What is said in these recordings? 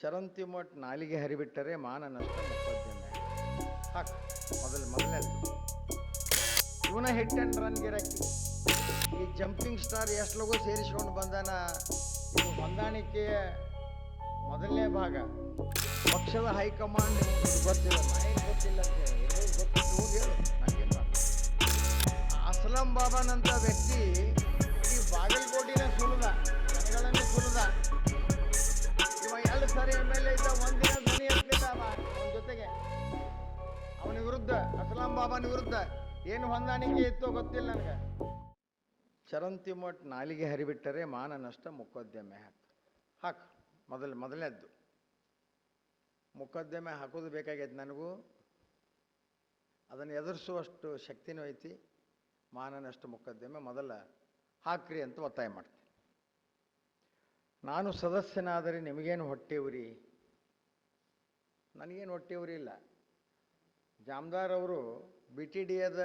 ಚರಂತಿ ಮಟ್ ನಾಲಿಗೆ ಹರಿಬಿಟ್ಟರೆ ಮಾನ ನಷ್ಟ ಮೊಕದ್ದಮೆ. ಹಾಕ್ ಮೊದಲನೇದು ಇವನ ಹಿಟ್ ಆ್ಯಂಡ್ ರನ್ ಗಿರಾಕಿ. ಈ ಜಂಪಿಂಗ್ ಸ್ಟಾರ್ ಎಷ್ಟು ಲಗು ಸೇರಿಸ್ಕೊಂಡು ಬಂದಾನ. ಇದು ಹೊಂದಾಣಿಕೆಯ ಮೊದಲನೇ ಭಾಗ. ಪಕ್ಷದ ಹೈಕಮಾಂಡ್ ಗೊತ್ತಿಲ್ಲ, ನಾಯಕ್ ಗೊತ್ತಿಲ್ಲ ಅಂತ ಹೇಳಿ ಗೊತ್ತಿತ್ತು ಹೋಗಿ ಹೇಳು ನನಗೇನು. ಅಸ್ಲಂ ಬಾಬಾನಂತ ವ್ಯಕ್ತಿ ಈ ಬಾಗಲಕೋಟಿನ ಸುಲಿದ, ಜನಗಳನ್ನೇ ಸುಲಿದ. ಇವ 2 ಸಾರಿ MLA ಇದ್ದ, ಒಂದಿನ ಧ್ವನಿ ಎತ್ತಲಿಲ್ಲ ಅವನ ಜೊತೆಗೆ. ಅವನ ವಿರುದ್ಧ, ಅಸ್ಲಾಂ ಬಾಬಾನ ವಿರುದ್ಧ ಏನು ಹೊಂದಾಣಿಕೆ ಇತ್ತೋ ಗೊತ್ತಿಲ್ಲ ನನಗೆ. ಚರಂತಿ ಮಟ್ ನಾಲಿಗೆ ಹರಿಬಿಟ್ಟರೆ ಮಾನ ನಷ್ಟ ಮೊಕದ್ದಮೆ. ಹಾಕ್ ಮೊದಲನೇದ್ದು ಮೊಕದ್ದಮೆ ಹಾಕೋದು ಬೇಕಾಗೈತೆ ನನಗೂ. ಅದನ್ನು ಎದುರಿಸುವಷ್ಟು ಶಕ್ತಿನೂ ಐತಿ. ಮಾನ ನಷ್ಟ ಮೊಕದ್ದಮೆ ಮೊದಲ ಹಾಕ್ರಿ ಅಂತ ಒತ್ತಾಯ ಮಾಡ್ತೀನಿ. ನಾನು ಸದಸ್ಯನಾದರೆ ನಿಮಗೇನು ಹೊಟ್ಟೆ ಉರಿ? ನನಗೇನು ಹೊಟ್ಟೆ ಉರಿ ಇಲ್ಲ. ಜಾಮದಾರ್ ಅವರು BTDAದ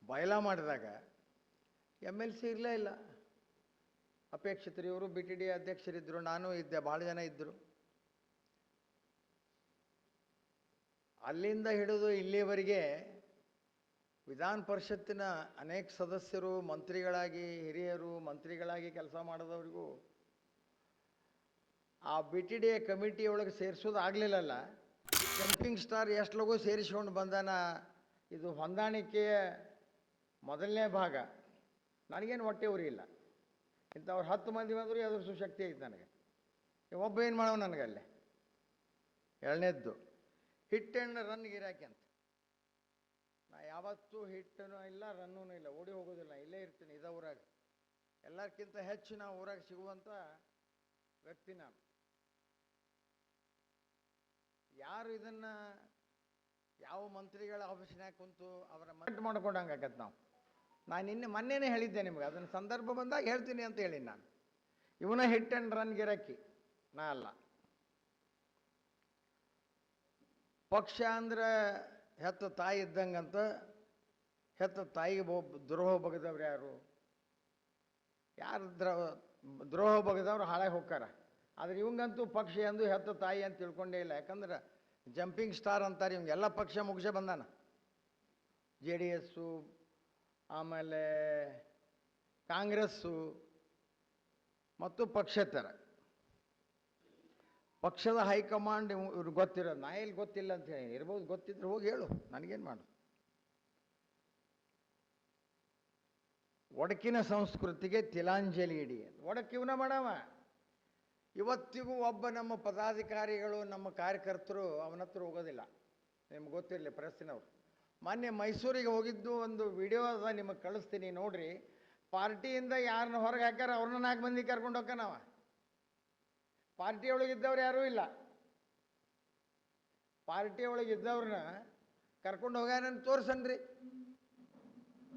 ಬಯಲ ಮಾಡಿದಾಗ MLC ಇರಲೇ ಇಲ್ಲ. ಅಪೇಕ್ಷಿತರು ಇವರು BTDA ಅಧ್ಯಕ್ಷರಿದ್ದರು, ನಾನು ಇದ್ದೆ, ಭಾಳ ಜನ ಇದ್ದರು. ಅಲ್ಲಿಂದ ಹಿಡಿದು ಇಲ್ಲಿಯವರೆಗೆ ವಿಧಾನ ಪರಿಷತ್ತಿನ ಅನೇಕ ಸದಸ್ಯರು ಮಂತ್ರಿಗಳಾಗಿ, ಹಿರಿಯರು ಮಂತ್ರಿಗಳಾಗಿ ಕೆಲಸ ಮಾಡಿದವರಿಗೂ ಆ BTDA ಕಮಿಟಿಯೊಳಗೆ ಸೇರಿಸೋದು ಆಗಲಿಲ್ಲಲ್ಲ. ಜಂಪಿಂಗ್ ಸ್ಟಾರ್ ಎಷ್ಟು ಲಗು ಸೇರಿಸ್ಕೊಂಡು ಬಂದಾನ. ಇದು ಹೊಂದಾಣಿಕೆಯ ಮೊದಲನೇ ಭಾಗ. ನನಗೇನು ಹೊಟ್ಟೆ ಉರಿ ಇಲ್ಲ. ಇಂಥವ್ರು 10 ಮಂದಿ ಬಂದರೂ ಎದುರಿಸೋ ಶಕ್ತಿ ಐತೆ ನನಗೆ. ಒಬ್ಬ ಏನು ಮಾಡೋ ನನಗಲ್ಲೇ. ಎರಡನೇದ್ದು ಹಿಟ್ ಆ್ಯಂಡ್ ರನ್ ಗಿರಾಕಿ ಅಂತ. ನಾ ಯಾವತ್ತೂ ಹಿಟ್ಟನೂ ಇಲ್ಲ, ರನ್ನೂ ಇಲ್ಲ, ಓಡಿ ಹೋಗೋದಿಲ್ಲ. ಇಲ್ಲೇ ಇರ್ತೀನಿ ಇದೇ ಊರಾಗ. ಎಲ್ಲರಿಗಿಂತ ಹೆಚ್ಚು ನಾವು ಊರಾಗ ಸಿಗುವಂಥ ವ್ಯಕ್ತಿ ನಾನು. ಯಾರು ಇದನ್ನು ಯಾವ ಮಂತ್ರಿಗಳ ಆಫೀಸ್ನಾಗ ಕುಂತು ಅವರ ಮಟ್ ಮಾಡ್ಕೊಂಡಂಗೆ ಆಗತ್ತೆ. ನಾನು ಮೊನ್ನೆನೇ ಹೇಳಿದ್ದೆ ನಿಮ್ಗೆ, ಅದನ್ನು ಸಂದರ್ಭ ಬಂದಾಗ ಹೇಳ್ತೀನಿ ಅಂತ ಹೇಳಿ. ನಾನು ಇವನ ಹಿಟ್ ಆ್ಯಂಡ್ ರನ್ ಗಿರಾಕಿ, ನಾ ಅಲ್ಲ. ಪಕ್ಷ ಅಂದ್ರೆ ಹೆತ್ತ ತಾಯಿ ಇದ್ದಂಗಂತ. ಹೆತ್ತ ತಾಯಿಗೆ ದ್ರೋಹ ಬಗೆದವ್ರು ಯಾರು? ದ್ರೋಹ ಬಗೆದವ್ರು ಹಾಳಾಗಿ ಹೋಗ್ತಾರ. ಆದರೆ ಇವಂಗಂತೂ ಪಕ್ಷ ಎಂದು ಹೆತ್ತ ತಾಯಿ ಅಂತ ತಿಳ್ಕೊಂಡೇ ಇಲ್ಲ. ಯಾಕಂದ್ರೆ ಜಂಪಿಂಗ್ ಸ್ಟಾರ್ ಅಂತಾರೆ. ಇವಂಗೆಲ್ಲ ಪಕ್ಷ ಮುಗಿಸೇ ಬಂದಾನ. JDS, ಆಮೇಲೆ ಕಾಂಗ್ರೆಸ್ಸು ಮತ್ತು ಪಕ್ಷೇತರ. ಪಕ್ಷದ ಹೈಕಮಾಂಡ್ ಇವ್ರಿಗೆ ಗೊತ್ತಿರೋದು, ನಾ ಎಲ್ಲಿ ಗೊತ್ತಿಲ್ಲ ಅಂತ ಹೇಳಿ. ಇರ್ಬೋದು, ಗೊತ್ತಿದ್ರೆ ಹೋಗಿ ಹೇಳು, ನನಗೇನು ಮಾಡು. ಒಡಕಿನ ಸಂಸ್ಕೃತಿಗೆ ತಿಲಾಂಜಲಿ ಇಡಿ. ಒಡಕು ಇವನ ಮಾಡವ. ಇವತ್ತಿಗೂ ಒಬ್ಬ ನಮ್ಮ ಪದಾಧಿಕಾರಿಗಳು, ನಮ್ಮ ಕಾರ್ಯಕರ್ತರು ಅವನ ಹತ್ರ ಹೋಗೋದಿಲ್ಲ. ನಿಮ್ಗೆ ಗೊತ್ತಿರಲಿ, ಪ್ರೆಸ್ಸಿನವ್ರು. ಮೊನ್ನೆ ಮೈಸೂರಿಗೆ ಹೋಗಿದ್ದು ಒಂದು ವಿಡಿಯೋ ಅದ, ನಿಮಗೆ ಕಳಿಸ್ತೀನಿ ನೋಡ್ರಿ. ಪಾರ್ಟಿಯಿಂದ ಯಾರನ್ನ ಹೊರಗೆ ಹಾಕ್ಯಾರ ಅವ್ರನ್ನ 4 ಮಂದಿ ಕರ್ಕೊಂಡು ಹೋಗ್ಕನವ. ಪಾರ್ಟಿಯೊಳಗಿದ್ದವ್ರು ಯಾರೂ ಇಲ್ಲ. ಪಾರ್ಟಿಯೊಳಗಿದ್ದವ್ರನ್ನ ಕರ್ಕೊಂಡು ಹೋಗ್ಯಾನಂತ ತೋರ್ಸನ್ರಿ.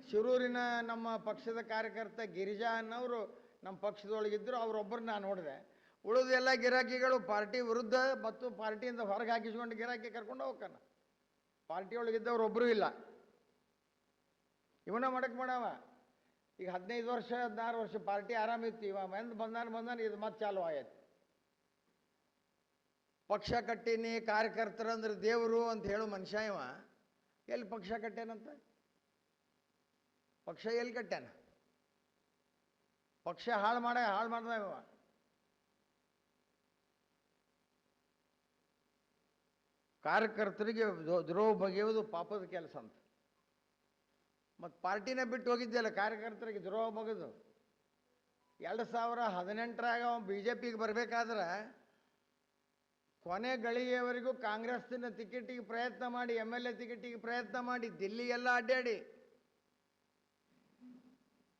ಶಿರೂರಿನ ನಮ್ಮ ಪಕ್ಷದ ಕಾರ್ಯಕರ್ತ ಗಿರಿಜಾ ಅನ್ನೋರು ನಮ್ಮ ಪಕ್ಷದೊಳಗಿದ್ದರು. ಅವರೊಬ್ಬರು ನಾನು ನೋಡಿದೆ. ಉಳಿದ ಎಲ್ಲ ಗಿರಾಕಿಗಳು ಪಾರ್ಟಿ ವಿರುದ್ಧ ಮತ್ತು ಪಾರ್ಟಿಯಿಂದ ಹೊರಗೆ ಹಾಕಿಸ್ಕೊಂಡು ಗಿರಾಕಿ ಕರ್ಕೊಂಡು ಹೋಗ್ತಾನ. ಪಾರ್ಟಿಯೊಳಗಿದ್ದವ್ರು ಒಬ್ಬರೂ ಇಲ್ಲ. ಇವನ ಮಾಡಕ್ಕೆ ಮಾಡವ. ಈಗ 15 ವರ್ಷ 16 ವರ್ಷ ಪಾರ್ಟಿ ಆರಾಮಿತ್ತು. ಇವ ಬಂದಾನ ಇದು ಮತ್ತೆ ಚಾಲು ಆಯ್ತು. ಪಕ್ಷ ಕಟ್ಟೀನಿ, ಕಾರ್ಯಕರ್ತರಂದ್ರೆ ದೇವರು ಅಂತ ಹೇಳು ಮನುಷ್ಯ ಇವ. ಎಲ್ಲಿ ಪಕ್ಷ ಕಟ್ಟ್ಯಾನಂತ? ಪಕ್ಷ ಎಲ್ಲಿ ಕಟ್ಟ್ಯಾನ? ಪಕ್ಷ ಹಾಳು ಮಾಡ್ದ ಇವ. ಕಾರ್ಯಕರ್ತರಿಗೆ ದ್ರೋಹ ಬಗೆಯುವುದು ಪಾಪದ ಕೆಲಸ ಅಂತ. ಮತ್ತು ಪಾರ್ಟಿನೇ ಬಿಟ್ಟು ಹೋಗಿದ್ದೆಲ್ಲ ಕಾರ್ಯಕರ್ತರಿಗೆ ದ್ರೋಹ ಬಗೆದು. 2018ರಾಗ BJPಗೆ ಬರಬೇಕಾದ್ರೆ ಕೊನೆ ಗಳಿಗೆಯವರೆಗೂ ಕಾಂಗ್ರೆಸ್ಸಿನ ಟಿಕೆಟಿಗೆ ಪ್ರಯತ್ನ ಮಾಡಿ, MLA ಟಿಕೆಟಿಗೆ ಪ್ರಯತ್ನ ಮಾಡಿ, ದಿಲ್ಲಿಗೆಲ್ಲ ಅಡ್ಡಾಡಿ,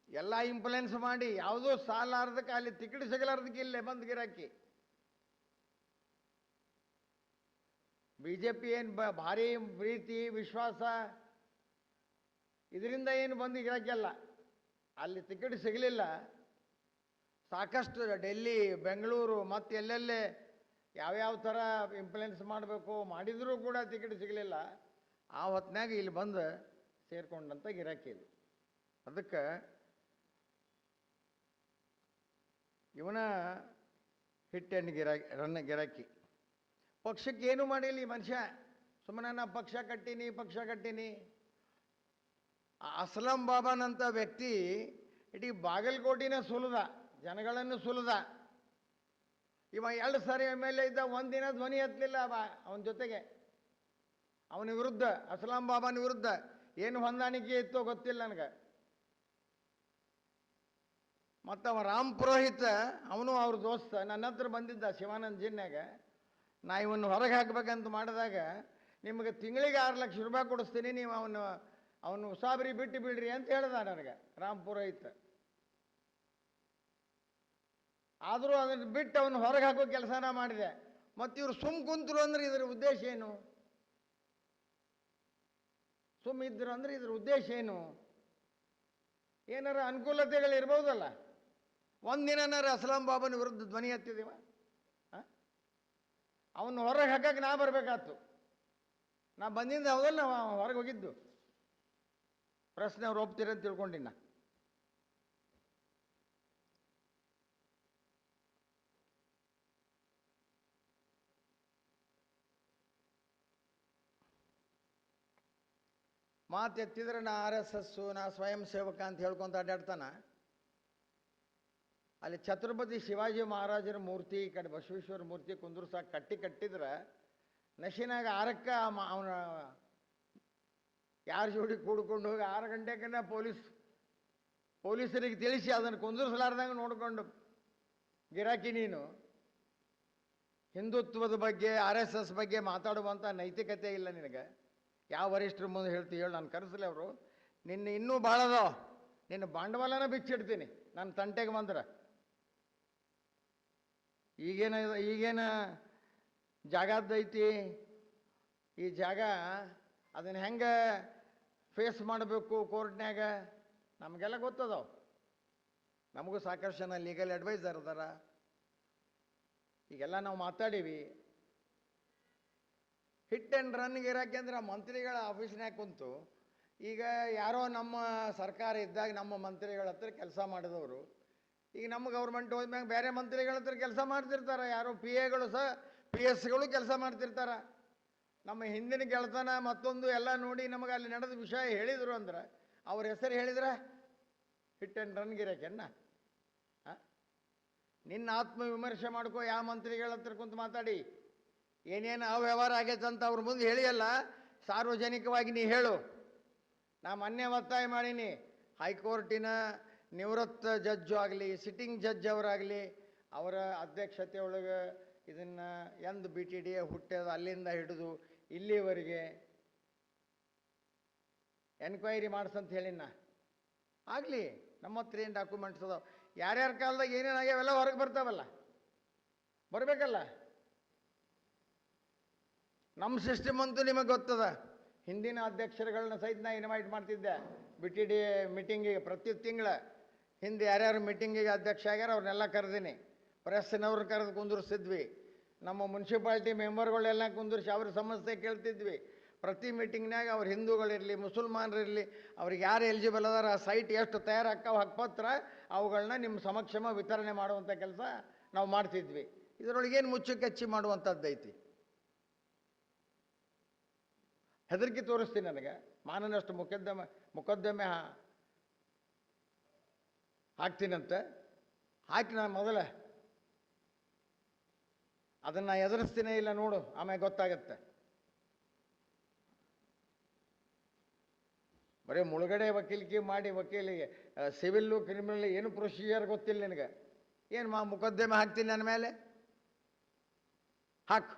ಎಲ್ಲ ಇಂಪ್ಲುಯೆನ್ಸ್ ಮಾಡಿ, ಯಾವುದೋ ಸಾಲಾರ್ದಕ್ಕೆ ಅಲ್ಲಿ ಟಿಕೆಟ್ ಸಿಗಲಾರ್ದಕ್ಕೆ ಇಲ್ಲೇ ಬಂದು ಗಿರಾಕಿ. BJP ಏನು ಭಾರಿ ಪ್ರೀತಿ ವಿಶ್ವಾಸ ಇದರಿಂದ ಏನು ಬಂದು ಗಿರಾಕಿಯಲ್ಲ. ಅಲ್ಲಿ ಟಿಕೆಟ್ ಸಿಗಲಿಲ್ಲ. ಸಾಕಷ್ಟು ಡೆಲ್ಲಿ, ಬೆಂಗಳೂರು ಮತ್ತು ಎಲ್ಲೆಲ್ಲೇ ಯಾವ್ಯಾವ ಥರ ಇಂಪ್ಲುಯೆನ್ಸ್ ಮಾಡಬೇಕು ಮಾಡಿದರೂ ಕೂಡ ಟಿಕೆಟ್ ಸಿಗಲಿಲ್ಲ. ಆ ಹೊತ್ತಿನಾಗ ಇಲ್ಲಿ ಬಂದು ಸೇರಿಕೊಂಡಂಥ ಗಿರಾಕಿ ಇದು. ಅದಕ್ಕೆ ಇವನ ಹಿಟ್ ಆ್ಯಂಡ್ ಗಿರಾಕಿ ರನ್ ಗಿರಾಕಿ. ಪಕ್ಷಕ್ಕೆ ಏನು ಮಾಡಿಲ್ಲ ಈ ಮನುಷ್ಯ, ಸುಮ್ಮನೆ ನಾ ಪಕ್ಷ ಕಟ್ಟೀನಿ. ಅಸ್ಲಂ ಬಾಬಾನಂಥ ವ್ಯಕ್ತಿ ಇಡೀ ಬಾಗಲಕೋಟಿನ ಸುಲಿದ, ಜನಗಳನ್ನು ಸುಲಿದ. ಇವ 2 ಸಾರಿ MLA ಇದ್ದ, ಒಂದಿನ ಧ್ವನಿ ಎತ್ತಲಿಲ್ಲ ಅವನ ಜೊತೆಗೆ. ಅವನ ವಿರುದ್ಧ, ಅಸ್ಲಾಂ ಬಾಬಾನ ವಿರುದ್ಧ ಏನು ಹೊಂದಾಣಿಕೆ ಇತ್ತೋ ಗೊತ್ತಿಲ್ಲ ನನಗೆ. ಮತ್ತು ಅವ ರಾಮ್ ಪುರೋಹಿತ್, ಅವನು ಅವ್ರ ದೋಸ್ತ, ನನ್ನ ಹತ್ರ ಬಂದಿದ್ದ ಶಿವಾನಂದ ಜಿನ್ಯಾಗ. ನಾ ಇವನ್ನ ಹೊರಗೆ ಹಾಕ್ಬೇಕಂತ ಮಾಡಿದಾಗ, ನಿಮಗೆ ತಿಂಗಳಿಗೆ 6 ಲಕ್ಷ ರೂಪಾಯಿ ಕೊಡಿಸ್ತೀನಿ, ನೀವು ಅವನು ಉಸಾಬರಿ ಬಿಟ್ಟು ಬಿಡ್ರಿ ಅಂತ ಹೇಳ್ದ ನನಗೆ ರಾಮ್ ಪುರೋಹಿತ್. ಆದರೂ ಅದನ್ನು ಬಿಟ್ಟು ಅವನು ಹೊರಗೆ ಹಾಕೋ ಕೆಲಸನ ಮಾಡಿದೆ. ಮತ್ತು ಇವರು ಕುಂತರು ಅಂದ್ರೆ ಇದರ ಉದ್ದೇಶ ಏನು? ಇದ್ರು ಅಂದ್ರೆ ಇದ್ರ ಉದ್ದೇಶ ಏನು? ಏನಾರ ಅನುಕೂಲತೆಗಳಿರ್ಬೋದಲ್ಲ. ಒಂದಿನಾರ ಅಸ್ಲಾಂ ಬಾಬನ ವಿರುದ್ಧ ಧ್ವನಿ ಎತ್ತಿದೀವ? ಅವನು ಹೊರಗೆ ಹಾಕಕ್ಕೆ ನಾ ಬರಬೇಕಾಯ್ತು. ನಾ ಬಂದಿಂದ ಹೌದಲ್ಲ, ನಾವು ಹೊರಗೆ ಹೋಗಿದ್ದು. ಪ್ರಶ್ನೆ ಅವ್ರು ಒಪ್ತೀರಂತ ತಿಳ್ಕೊಂಡಿನ. ಮಾತು ಎತ್ತಿದ್ರೆ ನಾ RSS, ನಾ ಸ್ವಯಂ ಸೇವಕ ಅಂತ ಹೇಳ್ಕೊಂತ ಅಡ್ಡಾಡ್ತಾನ. ಅಲ್ಲಿ ಛತ್ರಪತಿ ಶಿವಾಜಿ ಮಹಾರಾಜರ ಮೂರ್ತಿ, ಈ ಕಡೆ ಬಸವೇಶ್ವರ ಮೂರ್ತಿ ಕುಂದ್ರಸಾಕ ಕಟ್ಟಿದ್ರೆ ನಶಿನಾಗ 6ಕ್ಕೆ ಅವನ ಯಾರ ಜೋಡಿ ಕೂಡ್ಕೊಂಡು ಹೋಗಿ 6 ಗಂಟೆಗೆ ಪೊಲೀಸರಿಗೆ ತಿಳಿಸಿ ಅದನ್ನು ಕುಂದಿರಿಸಲಾರ್ದಂಗೆ ನೋಡಿಕೊಂಡು ಗಿರಾಕಿ ನೀನು. ಹಿಂದುತ್ವದ ಬಗ್ಗೆ, RSS ಬಗ್ಗೆ ಮಾತಾಡುವಂಥ ನೈತಿಕತೆ ಇಲ್ಲ ನಿನಗೆ. ಯಾವ ವರಿಷ್ಠರ ಮುಂದೆ ಹೇಳ್ತೀವಿ ಹೇಳಿ? ನಾನು ಕರೆಸಲಿ ಅವರು ನಿನ್ನ ಇನ್ನೂ ಭಾಳ ಅದಾವ. ನಿನ್ನ ಬಂಡವಾಳನ ಬಿಚ್ಚಿಡ್ತೀನಿ ನನ್ನ ತಂಟೆಗೆ ಬಂದ್ರೆ. ಈಗೇನು ಜಾಗದ್ದೈತಿ, ಈ ಜಾಗ ಅದನ್ನು ಹೆಂಗೆ ಫೇಸ್ ಮಾಡಬೇಕು ಕೋರ್ಟ್ನ್ಯಾಗ ನಮಗೆಲ್ಲ ಗೊತ್ತದಾವ. ನಮಗೂ ಸಾಕಷ್ಟು ಜನ ಲೀಗಲ್ ಅಡ್ವೈಸರ್ ಅದಾರ. ಈಗೆಲ್ಲ ನಾವು ಮಾತಾಡೀವಿ. ಹಿಟ್ ಆ್ಯಂಡ್ ರನ್ ಗಿರಾಕಿ ಅಂದ್ರೆ ಮಂತ್ರಿಗಳ ಆಫೀಸ್ನ್ಯಾಗ ಕುಂತು, ಈಗ ಯಾರೋ ನಮ್ಮ ಸರ್ಕಾರ ಇದ್ದಾಗ ನಮ್ಮ ಮಂತ್ರಿಗಳ ಹತ್ರ ಕೆಲಸ ಮಾಡಿದವರು ಈಗ ನಮ್ಮ ಗೌರ್ಮೆಂಟ್ ಹೋದ್ಮ್ಯಾಗ ಬೇರೆ ಮಂತ್ರಿಗಳ ಹತ್ರ ಕೆಲಸ ಮಾಡ್ತಿರ್ತಾರೆ. ಯಾರೋ PAಗಳು ಸಹ PSಗಳು ಕೆಲಸ ಮಾಡ್ತಿರ್ತಾರೆ. ನಮ್ಮ ಹಿಂದಿನ ಗೆಳತನ ಮತ್ತೊಂದು ಎಲ್ಲ ನೋಡಿ ನಮಗೆ ಅಲ್ಲಿ ನಡೆದ ವಿಷಯ ಹೇಳಿದರು ಅಂದ್ರೆ ಅವ್ರ ಹೆಸರು ಹೇಳಿದ್ರೆ ಹಿಟ್ ಆ್ಯಂಡ್ ರನ್ ಗಿರಾಕಿಯನ್ನ. ನಿನ್ನ ಆತ್ಮವಿಮರ್ಶೆ ಮಾಡ್ಕೋ. ಯಾವ ಮಂತ್ರಿಗಳ ಹತ್ರ ಕುಂತು ಮಾತಾಡಿ ಏನೇನು ಅವ್ಯವಹಾರ ಆಗೈತೆ ಅಂತ ಅವ್ರ ಮುಂದೆ ಹೇಳಿಯಲ್ಲ, ಸಾರ್ವಜನಿಕವಾಗಿ ನೀ ಹೇಳು. ನಾ ಮೊನ್ನೆ ಒತ್ತಾಯ ಮಾಡೀನಿ, ಹೈಕೋರ್ಟಿನ ನಿವೃತ್ತ ಜಡ್ಜು ಆಗಲಿ, ಸಿಟ್ಟಿಂಗ್ ಜಡ್ಜ್ ಅವರಾಗಲಿ, ಅವರ ಅಧ್ಯಕ್ಷತೆ ಒಳಗೆ ಇದನ್ನು ಎಂದು BTD ಹುಟ್ಟ್ಯದ ಅಲ್ಲಿಂದ ಹಿಡಿದು ಇಲ್ಲಿವರೆಗೆ ಎನ್ಕ್ವೈರಿ ಮಾಡಿಸಂತ ಹೇಳಿನ. ಆಗಲಿ, ನಮ್ಮ ಹತ್ರ ಏನು ಡಾಕ್ಯುಮೆಂಟ್ಸ್ ಅದಾವ, ಯಾರ್ಯಾರ ಕಾಲದಾಗ ಏನೇನಾಗ್ಯಾವೆಲ್ಲ ಹೊರಗೆ ಬರ್ತಾವಲ್ಲ, ಬರಬೇಕಲ್ಲ. ನಮ್ಮ ಸಿಸ್ಟಮ್ ಅಂತೂ ನಿಮಗೆ ಗೊತ್ತದ. ಹಿಂದಿನ ಅಧ್ಯಕ್ಷರುಗಳನ್ನ ಸಹಿತ ನಾ ಇನ್ವೈಟ್ ಮಾಡ್ತಿದ್ದೆ BTD ಮೀಟಿಂಗಿಗೆ. ಪ್ರತಿ ತಿಂಗಳ ಹಿಂದೆ ಯಾರ್ಯಾರು ಮೀಟಿಂಗಿಗೆ ಅಧ್ಯಕ್ಷ ಆಗ್ಯಾರ ಅವ್ರನ್ನೆಲ್ಲ ಕರೆದೀನಿ. ಪ್ರೆಸ್ಸಿನವ್ರು ಕರೆದು ಕುಂದಿರಿಸಿದ್ವಿ. ನಮ್ಮ ಮುನ್ಸಿಪಾಲ್ಟಿ ಮೆಂಬರ್ಗಳೆಲ್ಲ ಕುಂದಿರಿಸಿ ಅವ್ರ ಸಮಸ್ಯೆ ಕೇಳ್ತಿದ್ವಿ. ಪ್ರತಿ ಮೀಟಿಂಗ್ನಾಗ ಅವ್ರು ಹಿಂದೂಗಳಿರಲಿ, ಮುಸಲ್ಮಾನರಿರಲಿ, ಅವ್ರಿಗೆ ಯಾರು ಎಲಿಜಿಬಲ್ ಅದಾರ, ಆ ಸೈಟ್ ಎಷ್ಟು ತಯಾರಾಕ್ಕವು ಹಕ್ಕುಪತ್ರ, ಅವುಗಳನ್ನ ನಿಮ್ಮ ಸಮಕ್ಷಮ ವಿತರಣೆ ಮಾಡುವಂಥ ಕೆಲಸ ನಾವು ಮಾಡ್ತಿದ್ವಿ. ಇದರೊಳಗೇನು ಮುಚ್ಚುಕಚ್ಚಿ ಮಾಡುವಂಥದ್ದೈತಿ? ಹೆದರಿಕೆ ತೋರಿಸ್ತೀನಿ. ನನಗೆ ಮಾನನಷ್ಟು ಮೊಕದ್ದಮೆ ಹಾಕ್ತೀನಂತೆ. ಹಾಕಿ ನಾನು ಮೊದಲ ಅದನ್ನು ಎದುರಿಸ್ತೀನೇ ಇಲ್ಲ ನೋಡು, ಆಮೇಲೆ ಗೊತ್ತಾಗತ್ತೆ. ಬರೀ ಮುಳುಗಡೆ ವಕೀಲಿಕೆ ಮಾಡಿ ವಕೀಲಿಗೆ ಸಿವಿಲ್ಲು ಕ್ರಿಮಿನಲ್ ಏನು ಪ್ರೊಸೀಜರ್ ಗೊತ್ತಿಲ್ಲ ನಿನಗೆ. ಏನು ಮೊಕದ್ದಮೆ ಹಾಕ್ತೀನಿ ನನ್ನ ಮೇಲೆ? ಹಾಕು.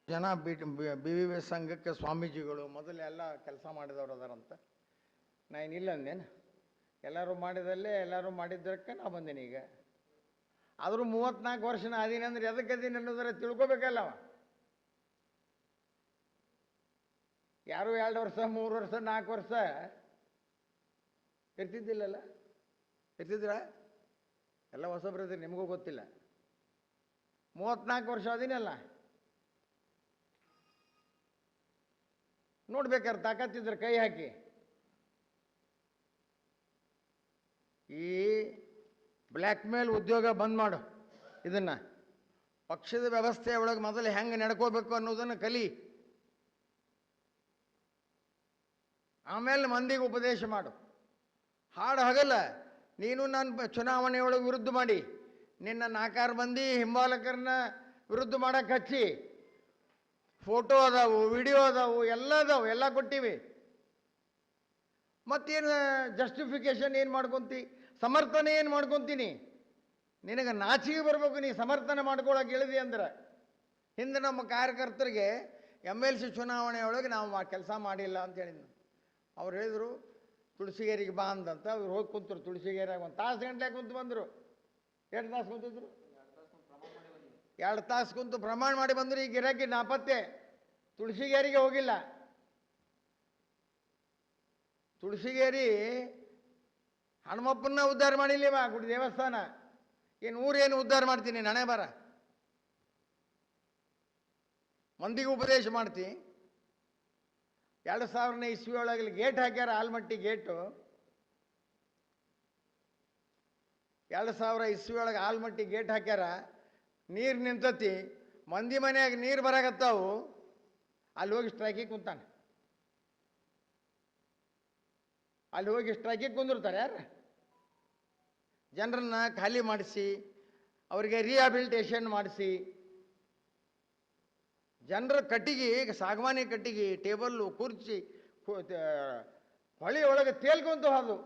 ಜನ BVV ಸಂಘಕ್ಕೆ ಸ್ವಾಮೀಜಿಗಳು ಮೊದಲು ಎಲ್ಲ ಕೆಲಸ ಮಾಡಿದವರು ಅದಾರಂತ. ನಾ ಏನಿಲ್ಲ ಅಂದೇನು? ಎಲ್ಲರೂ ಮಾಡಿದಲ್ಲೇ, ಎಲ್ಲರೂ ಮಾಡಿದ್ದಕ್ಕೆ ನಾ ಬಂದೀನಿ. ಈಗ ಆದರೂ 34 ವರ್ಷನ ಅದೀನಿ ಅಂದ್ರೆ ಎದಕ್ಕೆ ಅದೀನಿ ಅನ್ನೋದ್ರೆ ತಿಳ್ಕೊಬೇಕಲ್ಲ. ಯಾರು 2 ವರ್ಷ 3 ವರ್ಷ 4 ವರ್ಷ ಇರ್ತಿದ್ದಿಲ್ಲಲ್ಲ. ಇರ್ತಿದ್ರ? ಎಲ್ಲ ಹೊಸಬ್ರದ್ರಿ, ನಿಮಗೂ ಗೊತ್ತಿಲ್ಲ. 34 ವರ್ಷ ಅದೀನಲ್ಲ. ನೋಡ್ಬೇಕಾದ್ರೆ ತಾಕತ್ತಿದ್ರೆ ಕೈ ಹಾಕಿ. ಈ ಬ್ಲ್ಯಾಕ್ ಮೇಲ್ ಉದ್ಯೋಗ ಬಂದ್ ಮಾಡು. ಇದನ್ನು ಪಕ್ಷದ ವ್ಯವಸ್ಥೆ ಒಳಗೆ ಮೊದಲು ಹೆಂಗೆ ನಡ್ಕೋಬೇಕು ಅನ್ನೋದನ್ನು ಕಲಿ. ಆಮೇಲೆ ಮಂದಿಗೆ ಉಪದೇಶ ಮಾಡು. ಹಾಡು ಹಗಲ್ಲ ನೀನು ನಾನು ಚುನಾವಣೆಯೊಳಗೆ ವಿರುದ್ಧ ಮಾಡಿ ನಿನ್ನ 4 ಮಂದಿ ಹಿಂಬಾಲಕರನ್ನ ವಿರುದ್ಧ ಮಾಡಕ್ಕೆ ಹಚ್ಚಿ ಫೋಟೋ ಅದಾವು, ವಿಡಿಯೋ ಅದಾವು, ಎಲ್ಲ ಅದಾವು, ಎಲ್ಲ ಕೊಟ್ಟಿವಿ. ಮತ್ತೇನು ಜಸ್ಟಿಫಿಕೇಶನ್ ಏನು ಮಾಡ್ಕೊತಿ, ಸಮರ್ಥನೆ ಏನು ಮಾಡ್ಕೊತೀನಿ? ನಿನಗೆ ನಾಚಿಗೆ ಬರ್ಬೇಕು. ನೀ ಸಮರ್ಥನೆ ಮಾಡ್ಕೊಳಕ್ಕೆ ಇಳಿದಿ ಅಂದ್ರೆ. ಹಿಂದೆ ನಮ್ಮ ಕಾರ್ಯಕರ್ತರಿಗೆ MLC ಚುನಾವಣೆಯೊಳಗೆ ನಾವು ಕೆಲಸ ಮಾಡಿಲ್ಲ ಅಂತ ಹೇಳಿದ್ನು. ಅವ್ರು ಹೇಳಿದರು ತುಳಸಿಗೇರಿಗೆ ಬಾ ಅಂದಂತ. ಅವ್ರು ಹೋಗಿ ಕುಂತರು ತುಳಸಿಗೇರಿಯಾಗ 1 ತಾಸು ಗಂಟೆ ಕುಂತು ಬಂದರು. 2 ತಾಸು ಕುಂತಿದ್ರು, 2 ತಾಸು ಕುಂತು ಪ್ರಮಾಣ ಮಾಡಿ ಬಂದರು. ಈ ಗಿರಾಕಿ ನಾಪತ್ತೆ, ತುಳಸಿಗೇರಿಗೆ ಹೋಗಿಲ್ಲ. ತುಳಸಿಗೇರಿ ಹನುಮಪ್ಪನ ಉದ್ಧಾರ ಮಾಡಿಲ್ಲ ಗುಡಿ ದೇವಸ್ಥಾನ. ಏನು ಊರೇನು ಉದ್ಧಾರ ಮಾಡ್ತೀನಿ? ನಣೆ ಬರ ಮಂದಿಗೆ ಉಪದೇಶ ಮಾಡ್ತಿ. 2000ನೇ ಇಸ್ವಿ ಒಳಗೆ ಗೇಟ್ ಹಾಕ್ಯಾರ, ಆಲ್ಮಟ್ಟಿ ಗೇಟು. 2000 ಇಸ್ವಿ ಒಳಗೆ ಆಲ್ಮಟ್ಟಿ ಗೇಟ್ ಹಾಕ್ಯಾರ. ನೀರು ನಿಂತತಿ, ಮಂದಿ ಮನೆಯಾಗ ನೀರು ಬರಾಕತ್ತಾವು. ಅಲ್ಲಿ ಹೋಗಿ ಸ್ಟ್ರೈಕಿಗೆ ಕುಂತಾನೆ. ಅಲ್ಲಿ ಹೋಗಿ ಸ್ಟ್ರೈಕಿಗೆ ಕುಂದಿರ್ತಾರೆ ಯಾರು? ಜನರನ್ನ ಖಾಲಿ ಮಾಡಿಸಿ ಅವರಿಗೆ ರಿಹ್ಯಾಬಿಲಿಟೇಷನ್ ಮಾಡಿಸಿ, ಜನರ ಕಟ್ಟಿಗೆ, ಸಾಗವಾನಿ ಕಟ್ಟಿಗೆ, ಟೇಬಲ್ಲು, ಕುರ್ಚಿ ಹೊಳಿ ಒಳಗೆ ತೇಲ್ಕೊಂತ ಹೋದು.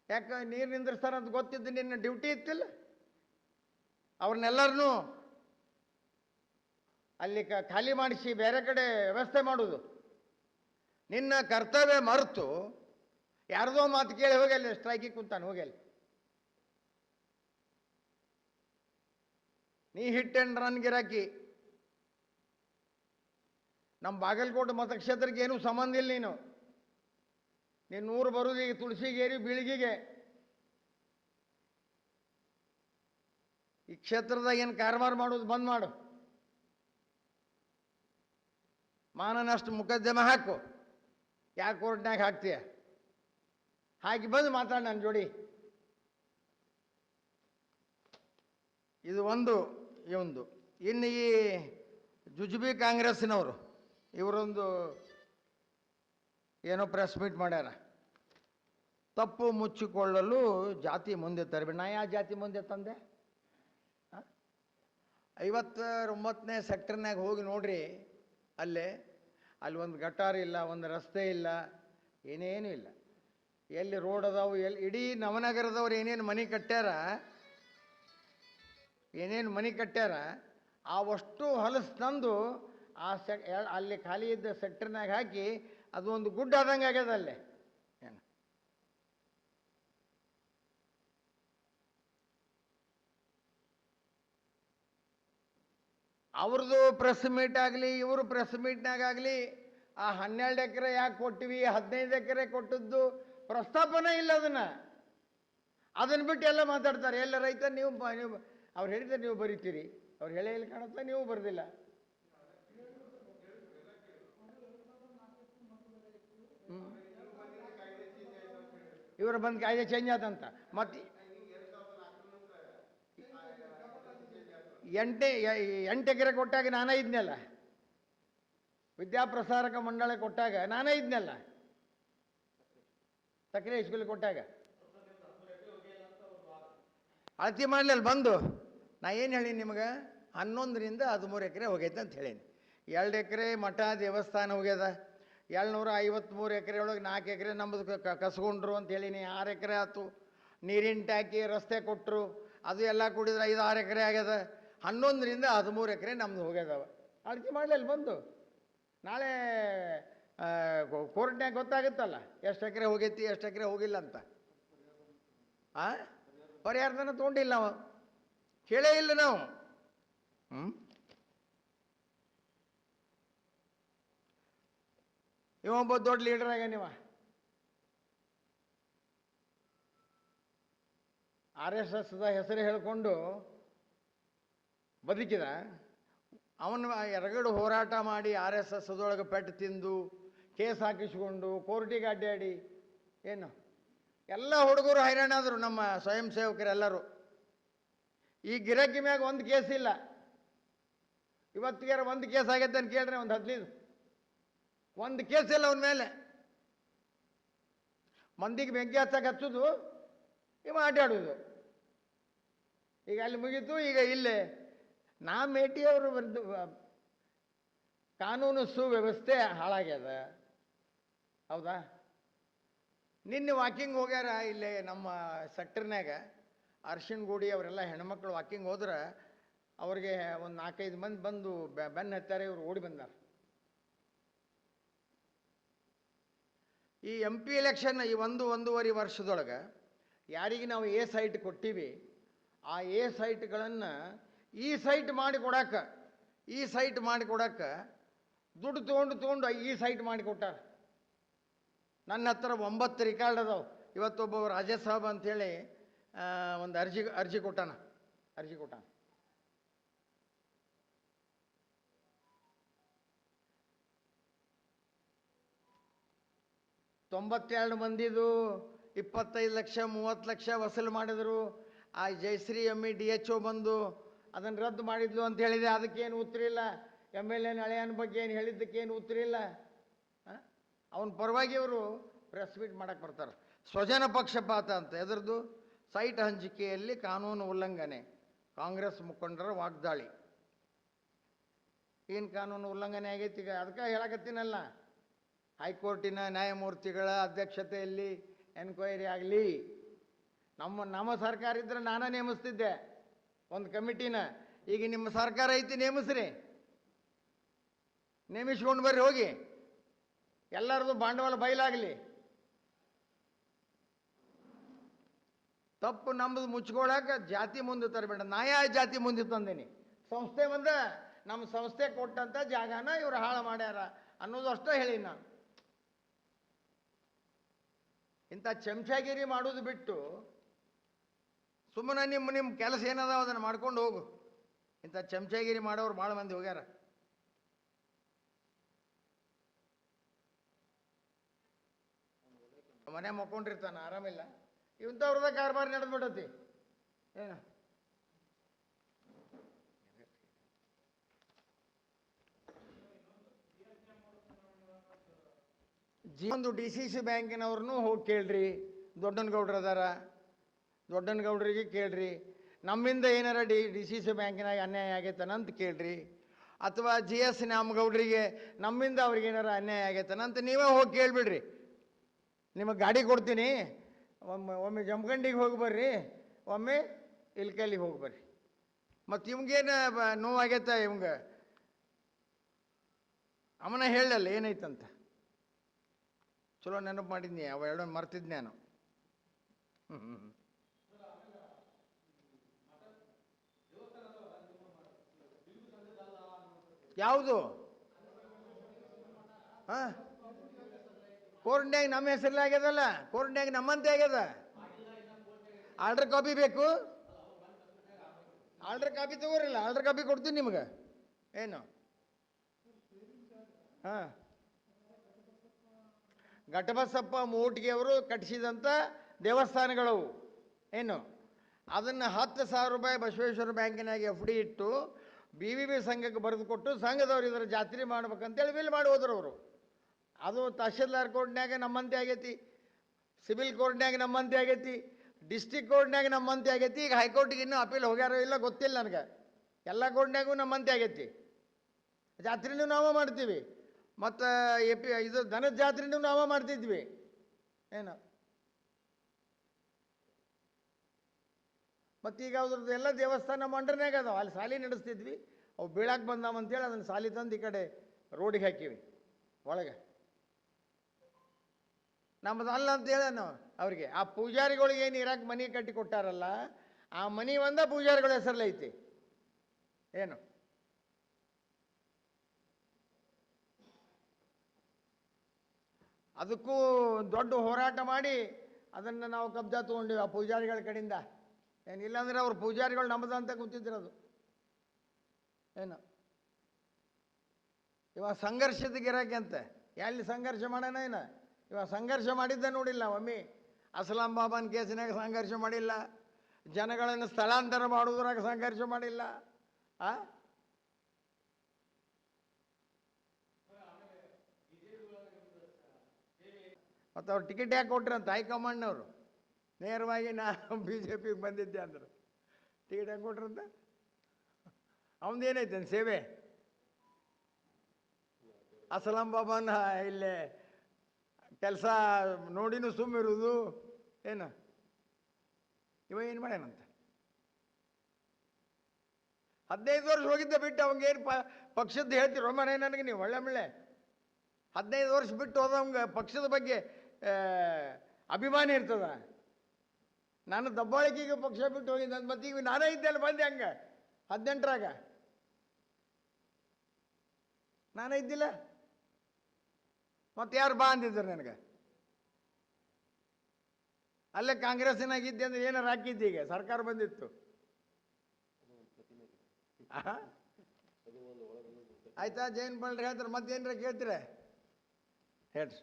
ಯಾಕೆ ನೀರು ನಿಂದ್ರಿಸ್ತಾರಂತ ಗೊತ್ತಿದ್ದು ನಿನ್ನ ಡ್ಯೂಟಿ ಇತ್ತಿಲ್ಲ. ಅವ್ರನ್ನೆಲ್ಲರನ್ನೂ ಅಲ್ಲಿ ಖಾಲಿ ಮಾಡಿಸಿ ಬೇರೆ ಕಡೆ ವ್ಯವಸ್ಥೆ ಮಾಡೋದು ನಿನ್ನ ಕರ್ತವ್ಯ ಮರೆತು ಯಾರ್ದೋ ಮಾತು ಕೇಳಿ ಹೋಗಿ ಅಲ್ಲಿ ಸ್ಟ್ರೈಕಿಗೆ ಕುಂತಾನೆ. ಹೋಗಿ ಅಲ್ಲಿ ನೀ ಹಿಟ್ ಆ್ಯಂಡ್ ರನ್ ಗಿರಾಕಿ. ನಮ್ಮ ಬಾಗಲಕೋಟೆ ಮತಕ್ಷೇತ್ರಕ್ಕೆ ಏನೂ ಸಂಬಂಧ ಇಲ್ಲ. ನೀನು ಊರು ಬರೋದು ಈಗ ತುಳಸಿಗೇರಿ ಬೀಳಿಗೆಗೆ. ಈ ಕ್ಷೇತ್ರದಾಗ ಏನು ಕಾರವಾರ ಮಾಡೋದು ಬಂದ್ ಮಾಡು. ಮಾನನಷ್ಟ ಮೊಕದ್ದಮೆ ಹಾಕು. ಯಾಕೆ ಕೋರ್ಟ್ನಾಗ ಹಾಕ್ತೀಯ? ಹಾಕಿ ಬಂದು ಮಾತಾಡಿ ನನ್ನ ಜೋಡಿ. ಇದು ಒಂದು. ಇವಂದು ಇನ್ನು ಈ ಜುಜುಬಿ ಕಾಂಗ್ರೆಸ್ಸಿನವರು ಇವರೊಂದು ಏನೋ ಪ್ರೆಸ್ ಮೀಟ್ ಮಾಡ್ಯಾರ. ತಪ್ಪು ಮುಚ್ಚಿಕೊಳ್ಳಲು ಜಾತಿ ಮುಂದೆ ತರಬೇಡಿ. ನಾ ಯಾವ ಜಾತಿ ಮುಂದೆ ತಂದೆ? 59ನೇ ಸೆಕ್ಟರ್ನಾಗ ಹೋಗಿ ನೋಡ್ರಿ. ಅಲ್ಲಿ ಒಂದು ಗಟಾರ್ ಇಲ್ಲ, ಒಂದು ರಸ್ತೆ ಇಲ್ಲ, ಏನೇನೂ ಇಲ್ಲ. ಎಲ್ಲಿ ರೋಡ್ ಅದಾವು, ಇಡೀ ನವನಗರದವ್ರು ಏನೇನು ಮನೆ ಕಟ್ಟ್ಯಾರ ಅವಷ್ಟು ಹೊಲಸು ತಂದು ಅಲ್ಲಿ ಖಾಲಿ ಇದ್ದ ಸೆಕ್ಟರ್ನಾಗ ಹಾಕಿ ಅದು ಒಂದು ಗುಡ್ಡ ಆದಂಗೆ ಆಗ್ಯದ. ಅಲ್ಲೇ ಏನು ಅವ್ರದ್ದು ಪ್ರೆಸ್ ಮೀಟ್ ಆಗಲಿ, ಇವರು ಪ್ರೆಸ್ ಮೀಟ್ನಾಗಲಿ ಆ 12 ಎಕರೆ ಯಾಕೆ ಕೊಟ್ಟಿವಿ, 15 ಎಕರೆ ಕೊಟ್ಟದ್ದು ಪ್ರಸ್ತಾಪನೇ ಇಲ್ಲ. ಅದನ್ನು ಬಿಟ್ಟು ಎಲ್ಲ ಮಾತಾಡ್ತಾರೆ. ಎಲ್ಲ ರೈತ ನೀವು ಅವ್ರು ಹೇಳಿದ್ರೆ ನೀವು ಬರೀತೀರಿ, ಅವ್ರು ಹೇಳೇ ಇಲ್ಲಿ ಕಾಣುತ್ತೆ, ನೀವು ಬರ್ದಿಲ್ಲ. ಇವರ ಬಂದು ಕಾಯ್ದೆ ಚೇಂಜ್ ಆದಂತ. ಮತ್ತೆ 8 ಎಕರೆ ಕೊಟ್ಟಾಗ ನಾನೇ ಇದ್ನಲ್ಲ, ವಿದ್ಯಾಪ್ರಸಾರಕ ಮಂಡಳಿ ಕೊಟ್ಟಾಗ ನಾನೇ ಇದ್ನಲ್ಲ, ಸಕ್ರೆ ಸ್ಕೂಲ್ ಕೊಟ್ಟಾಗ ಅಳತಿ ಮಾಡಲಿ. ಅಲ್ಲಿ ಬಂದು ನಾ ಏನು ಹೇಳೀನಿ ನಿಮ್ಗೆ, 11ರಿಂದ 13 ಎಕರೆ ಹೋಗೈತೆ ಅಂತ ಹೇಳೀನಿ. 2 ಎಕರೆ ಮಠ ದೇವಸ್ಥಾನ ಹೋಗ್ಯದ. 753 ಎಕರೆ ಒಳಗೆ 4 ಎಕರೆ ನಮ್ಮದು ಕಸ್ಕೊಂಡ್ರು ಅಂತ ಹೇಳೀನಿ. 6 ಎಕರೆ ಆಯ್ತು. ನೀರಿನ ಟ್ಯಾಂಕಿ, ರಸ್ತೆ ಕೊಟ್ಟರು, ಅದು ಎಲ್ಲ ಕೂಡಿದ್ರೆ 5-6 ಎಕರೆ ಆಗ್ಯದ. 11ರಿಂದ 13 ಎಕರೆ ನಮ್ದು ಹೋಗ್ಯದವ. ಅಳತಿ ಮಾಡಲಿ ಅಲ್ಲಿ ಬಂದು. ನಾಳೆ ಕೋರ್ಟ್ನಾಗ ಗೊತ್ತಾಗುತ್ತಲ್ಲ ಎಷ್ಟು ಎಕರೆ ಹೋಗೈತಿ, ಎಷ್ಟು ಎಕರೆ ಹೋಗಿಲ್ಲ ಅಂತ. ಪರಿಹಾರದನ್ನ ತೊಗೊಂಡಿಲ್ಲ ನಾವು, ಕೇಳೇ ಇಲ್ಲ ನಾವು. ಇವೊಬ್ಬ ದೊಡ್ಡ ಲೀಡರ್ ಆಗ. ನೀವ RSS ಹೆಸರು ಹೇಳ್ಕೊಂಡು ಬದುಕಿದ. ಅವನು ಎರಗಡು ಹೋರಾಟ ಮಾಡಿ RSS ಪೆಟ್ಟು ತಿಂದು ಕೇಸ್ ಹಾಕಿಸ್ಕೊಂಡು ಕೋರ್ಟಿಗೆ ಅಡ್ಡಾಡಿ ಏನು ಎಲ್ಲ ಹುಡುಗರು ಹೈರಾಣಾದರು, ನಮ್ಮ ಸ್ವಯಂ ಸೇವಕರೆಲ್ಲರೂ. ಈ ಗಿರಾಕಿ ಮ್ಯಾಗ ಒಂದು ಕೇಸ್ ಇಲ್ಲ. ಇವತ್ತಿಗೆ ಒಂದು ಕೇಸ್ ಆಗೈತೆ ಅಂತ ಕೇಳ್ರೆ ಒಂದು 15 ಒಂದು ಕೇಸ್ ಇಲ್ಲ ಅವನ ಮೇಲೆ. ಮಂದಿಗೆ ಬೆಂಕಿ ಹಚ್ಚಕ್ಕೆ ಹಚ್ಚೋದು, ಇವ ಅಡ್ಡಾಡೋದು. ಈಗ ಅಲ್ಲಿ ಮುಗೀತು. ಈಗ ಇಲ್ಲೇ ಮೇಟಿಯವರು ಬರೆದು ಕಾನೂನು ಸುವ್ಯವಸ್ಥೆ ಹಾಳಾಗ್ಯದ. ಹೌದಾ? ನಿನ್ನೆ ವಾಕಿಂಗ್ ಹೋಗ್ಯಾರ ಇಲ್ಲೇ ನಮ್ಮ ಸೆಕ್ಟರ್ನಾಗ. ಅರ್ಶಿಣಗೂಡಿ ಅವರೆಲ್ಲ ಹೆಣ್ಮಕ್ಳು ವಾಕಿಂಗ್ ಹೋದ್ರೆ ಅವ್ರಿಗೆ ಒಂದು 4-5 ಮಂದಿ ಬಂದು ಬೆನ್ನು ಹತ್ತಾರೆ. ಇವ್ರು ಓಡಿ ಬಂದಾರ. ಈ MP ಎಲೆಕ್ಷನ್ ಈ 1-1.5 ವರ್ಷದೊಳಗೆ ಯಾರಿಗೆ ನಾವು A ಸೈಟ್ ಕೊಟ್ಟಿವಿ, ಆ A ಸೈಟ್ಗಳನ್ನು ಈ ಸೈಟ್ ಮಾಡಿಕೊಡಕ್ಕೆ ದುಡ್ಡು ತೊಗೊಂಡು ಈ ಸೈಟ್ ಮಾಡಿಕೊಟ್ಟಾರ. ನನ್ನ ಹತ್ರ 9 ರೆಕಾರ್ಡ್ ಅದಾವೆ. ಇವತ್ತೊಬ್ಬ ರಾಜೇಶ್ ಸಾಬ್ ಅಂಥೇಳಿ ಒಂದು ಅರ್ಜಿ ಕೊಟ್ಟಾನ. 92 ಮಂದಿದು 25 ಲಕ್ಷ 30 ಲಕ್ಷ ವಸೂಲು ಮಾಡಿದ್ರು. ಆ ಜಯಶ್ರೀ ಎಮ್ಮಿ DHO ಬಂದು ಅದನ್ನು ರದ್ದು ಮಾಡಿದ್ಲು ಅಂತ ಹೇಳಿದೆ. ಅದಕ್ಕೇನು ಉತ್ತರ ಇಲ್ಲ. MLA ಹಳೆಯನ ಬಗ್ಗೆ ಏನು ಹೇಳಿದ್ದಕ್ಕೇನು ಉತ್ತರ ಇಲ್ಲ. ಅವನ ಪರವಾಗಿ ಅವರು ಪ್ರೆಸ್ ಮೀಟ್ ಮಾಡಕ್ಕೆ ಬರ್ತಾರೆ. ಸ್ವಜನ ಪಕ್ಷಪಾತ ಅಂತ ಎದುರ್ದು ಸೈಟ್ ಹಂಚಿಕೆಯಲ್ಲಿ ಕಾನೂನು ಉಲ್ಲಂಘನೆ, ಕಾಂಗ್ರೆಸ್ ಮುಖಂಡರ ವಾಗ್ದಾಳಿ. ಏನು ಕಾನೂನು ಉಲ್ಲಂಘನೆ ಆಗೈತಿ? ಈಗ ಅದಕ್ಕೆ ಹೇಳಕತ್ತೀನಲ್ಲ, ಹೈಕೋರ್ಟಿನ ನ್ಯಾಯಮೂರ್ತಿಗಳ ಅಧ್ಯಕ್ಷತೆಯಲ್ಲಿ ಎನ್ಕ್ವೈರಿ ಆಗಲಿ. ನಮ್ಮ ಸರ್ಕಾರ ಇದ್ರೆ ನಾನೇ ನೇಮಿಸ್ತಿದ್ದೆ ಒಂದು ಕಮಿಟಿನ. ಈಗ ನಿಮ್ಮ ಸರ್ಕಾರ ಐತಿ, ನೇಮಿಸ್ರಿ, ನೇಮಿಸ್ಕೊಂಡು ಬರ್ರಿ ಹೋಗಿ. ಎಲ್ಲರದು ಬಂಡವಾಳ ಬಯಲಾಗಲಿ. ತಪ್ಪು ನಮ್ಮದು ಮುಚ್ಕೊಳ್ಳೋಕೆ ಜಾತಿ ಮುಂದೆ ತರಬೇಡ. ನಾಯ ಜಾತಿ ಮುಂದೆ ತಂದೇನಿ. ಸಂಸ್ಥೆ ಮುಂದೆ ನಮ್ಮ ಸಂಸ್ಥೆ ಕೊಟ್ಟಂಥ ಜಾಗನ ಇವರು ಹಾಳು ಮಾಡ್ಯಾರ ಅನ್ನೋದು ಅಷ್ಟೇ ಹೇಳಿ ನಾನು. ಇಂಥ ಚಮಚಾಗಿರಿ ಮಾಡೋದು ಬಿಟ್ಟು ಸುಮ್ಮನೆ ನಿಮ್ಮ ಕೆಲಸ ಏನದಾವ ಅದನ್ನು ಮಾಡ್ಕೊಂಡು ಹೋಗು. ಇಂಥ ಚಮಚಾಗಿರಿ ಮಾಡೋರು ಭಾಳ ಮಂದಿ ಹೋಗ್ಯಾರ. ಮನೆ ಮಕ್ಕೊಂಡಿರ್ತಾನೆ, ಆರಾಮಿಲ್ಲ. ಇಂಥವ್ರದ ಕಾರ್ಬಾರ್ ನಡೆದ್ಬಿಡತಿ ಏನು. ಒಂದು DCC ಬ್ಯಾಂಕಿನವ್ರನ್ನೂ ಹೋಗಿ ಕೇಳ್ರಿ. ದೊಡ್ಡನಗೌಡ್ರು ಅದಾರ, ದೊಡ್ಡನಗೌಡ್ರಿಗೆ ಕೇಳ್ರಿ. ನಮ್ಮಿಂದ ಏನಾರ DCC ಬ್ಯಾಂಕಿನಾಗ ಅನ್ಯಾಯ ಆಗೈತನಂತ ಕೇಳ್ರಿ. ಅಥವಾ GS ನ್ಯಾಮಗೌಡ್ರಿಗೆ ನಮ್ಮಿಂದ ಅವ್ರಿಗೆ ಏನಾರ ಅನ್ಯಾಯ ಆಗೈತನಂತ ನೀವೇ ಹೋಗಿ ಕೇಳಿಬಿಡ್ರಿ. ನಿಮಗೆ ಗಾಡಿ ಕೊಡ್ತೀನಿ, ಒಮ್ಮೆ ಜಮಖಂಡಿಗೆ ಹೋಗಿ ಬರ್ರಿ, ಒಮ್ಮೆ ಇಲ್ಕಲ್ಲಿಗೆ ಹೋಗಿ ಬರ್ರಿ. ಮತ್ತು ಇವ್ಗೇನು ನೋವಾಗೈತೆ, ಇವಂಗೆ ಅವನ ಹೇಳಲ್ಲ ಏನೈತಂತ. ಚಲೋ ನೆನಪು ಮಾಡಿದ್ನಿ, ಅವ ಎರಡನ್ನು ಮರ್ತಿದ್ದೆ ನಾನು. ಯಾವುದು? ಹಾಂ, ಕೋರ್ಟ್ನ್ಯಾಗ ನಮ್ಮ ಹೆಸರಲ್ಲಿ ಆಗ್ಯದಲ್ಲ, ಕೋರ್ಟ್ನ್ಯಾಗ ನಮ್ಮಂತೆ ಆಗ್ಯದ. ಆರ್ಡರ್ ಕಾಪಿ ಬೇಕು? ಆರ್ಡರ್ ಕಾಪಿ ತಗೋರಿಲ್ಲ, ಆರ್ಡರ್ ಕಾಪಿ ಕೊಡ್ತೀನಿ ನಿಮ್ಗೆ. ಏನು? ಹಾಂ, ಘಟಬಸಪ್ಪ ಮೂಟಿಗೆ ಅವರು ಕಟ್ಟಿಸಿದಂಥ ದೇವಸ್ಥಾನಗಳವು. ಏನು? ಅದನ್ನು 10,000 ರೂಪಾಯಿ ಬಸವೇಶ್ವರ ಬ್ಯಾಂಕಿನಾಗ FD ಇಟ್ಟು BVB ಸಂಘಕ್ಕೆ ಬರೆದು ಕೊಟ್ಟು ಸಂಘದವ್ರು ಇದರ ಜಾತ್ರೆ ಮಾಡ್ಬೇಕಂತೇಳಿ ಬಿಲ್ ಮಾಡಿ ಹೋದ್ರು ಅವರು. ಅದು ತಹಶೀಲ್ದಾರ್ ಕೋರ್ಟ್ನ್ಯಾಗ ನಮ್ಮಂತೆ ಆಗೈತಿ, ಸಿವಿಲ್ ಕೋರ್ಟ್ನ್ಯಾಗ ನಮ್ಮಂತೆ ಆಗೈತಿ, ಡಿಸ್ಟಿಕ್ ಕೋರ್ಟ್ನ್ಯಾಗ ನಮ್ಮಂತೆ ಆಗೈತಿ. ಈಗ ಹೈಕೋರ್ಟಿಗೆ ಇನ್ನೂ ಅಪೀಲ್ ಹೋಗ್ಯಾರೋ ಇಲ್ಲ ಗೊತ್ತಿಲ್ಲ ನನಗೆ. ಎಲ್ಲ ಕೋರ್ಟ್ನ್ಯಾಗೂ ನಮ್ಮಂತೆ ಆಗೈತಿ. ಜಾತ್ರೆನೂ ನಾವೇ ಮಾಡ್ತೀವಿ, ಮತ್ತು ಇದು ದನದ ಜಾತ್ರೆನೂ ನಾವೇ ಮಾಡ್ತಿದ್ವಿ. ಏನು? ಮತ್ತೀಗ ಅದ್ರದ್ದು ಎಲ್ಲ ದೇವಸ್ಥಾನ ಮಂಡ್ರನ್ಯಾಗ ಅದಾವ. ಅಲ್ಲಿ ಸಾಲಿ ನಡೆಸ್ತಿದ್ವಿ, ಅವು ಬೀಳಾಕೆ ಬಂದಾವಂತೇಳಿ ಅದನ್ನು ಸಾಲಿ ತಂದು ಈ ಕಡೆ ರೋಡಿಗೆ ಹಾಕಿವಿ ಒಳಗೆ. ನಮ್ಮದು ಅಲ್ಲ ಅಂತೇಳಿ ನಾವು ಅವ್ರಿಗೆ, ಆ ಪೂಜಾರಿಗಳಿಗೆ ಏನು ಇರಾಕ್ ಮನೆ ಕಟ್ಟಿ ಕೊಟ್ಟಾರಲ್ಲ, ಆ ಮನೆ ಒಂದ ಪೂಜಾರಿಗಳ ಹೆಸರಲ್ಲೈತಿ. ಏನು? ಅದಕ್ಕೂ ದೊಡ್ಡ ಹೋರಾಟ ಮಾಡಿ ಅದನ್ನು ನಾವು ಕಬ್ಜಾ ತೊಗೊಂಡಿವಿ ಆ ಪೂಜಾರಿಗಳ ಕಡೆಯಿಂದ. ಏನಿಲ್ಲಾಂದ್ರೆ ಅವ್ರು ಪೂಜಾರಿಗಳು ನಮ್ಮದಂತ ಕೂತಿದ್ರದು. ಏನು? ಇವಾಗ ಸಂಘರ್ಷದ ಗಿರಾಕಿ ಅಂತ ಎಲ್ಲಿ ಸಂಘರ್ಷ ಮಾಡೋಣ ಏನ? ಇವಾಗ ಸಂಘರ್ಷ ಮಾಡಿದ್ದ ನೋಡಿಲ್ಲ ಒಮ್ಮೆ. ಅಸ್ಲಾಂ ಬಾಬಾನ ಕೇಸಿನಾಗ ಸಂಘರ್ಷ ಮಾಡಿಲ್ಲ, ಜನಗಳನ್ನು ಸ್ಥಳಾಂತರ ಮಾಡುವುದ್ರಾಗ ಸಂಘರ್ಷ ಮಾಡಿಲ್ಲ. ಆ ಮತ್ತು ಅವ್ರು ಟಿಕೆಟ್ ಯಾಕೆ ಕೊಟ್ರಂತ ಹೈಕಮಾಂಡ್ನವರು? ನೇರವಾಗಿ ನಾನು BJPಗೆ ಬಂದಿದ್ದೆ ಅಂದರು. ಟಿಕೆಟ್ ಯಾಕೆ ಕೊಟ್ರಂತ? ಅವನದೇನೈತೆ ಸೇವೆ? ಅಸ್ಲಾಂ ಬಾಬಾನ ಇಲ್ಲೇ ಕೆಲಸ ನೋಡಿನೂ ಸುಮ್ಮಿರುವುದು ಏನು? ಇವ ಏನು ಮಾಡ್ಯಾನಂತ? 15 ವರ್ಷ ಹೋಗಿದ್ದೆ ಬಿಟ್ಟು ಅವಂಗೇನು ಪಕ್ಷದ್ದು ಹೇಳ್ತಿರೋ ಮನೆ ನನಗೆ ನೀವು ಒಳ್ಳೆ 15 ವರ್ಷ ಬಿಟ್ಟು ಹೋದವಂಗೆ ಪಕ್ಷದ ಬಗ್ಗೆ ಅಭಿಮಾನಿ ಇರ್ತದ. ನಾನು ದಬ್ಬಾಳಿಕೆಗೆ ಪಕ್ಷ ಬಿಟ್ಟು ಹೋಗಿದ್ದೆ, ಮತ್ತೆ ಈಗ ನಾನೇ ಇದ್ದೆಲ್ಲ ಬಂದೆ ಹಂಗೆ 18ರಾಗ ನಾನೇ ಇದ್ದಿಲ್ಲ. ಮತ್ತೆ ಯಾರು ಬಾ ಅಂದಿದ್ರು ನನಗೆ? ಅಲ್ಲೇ ಕಾಂಗ್ರೆಸ್ಸಿನಾಗಿದ್ದೆ ಅಂದ್ರೆ ಏನಾರು ಹಾಕಿದ್ದೆ, ಈಗ ಸರ್ಕಾರ ಬಂದಿತ್ತು. ಆಯ್ತಾ? ಜೈನ್ ಬಳ್ರಿ ಹೇಳ್ತಾರೆ, ಮತ್ತೇನ್ರ ಕೇಳ್ತೀರ ಹೇಳ್ರಿ.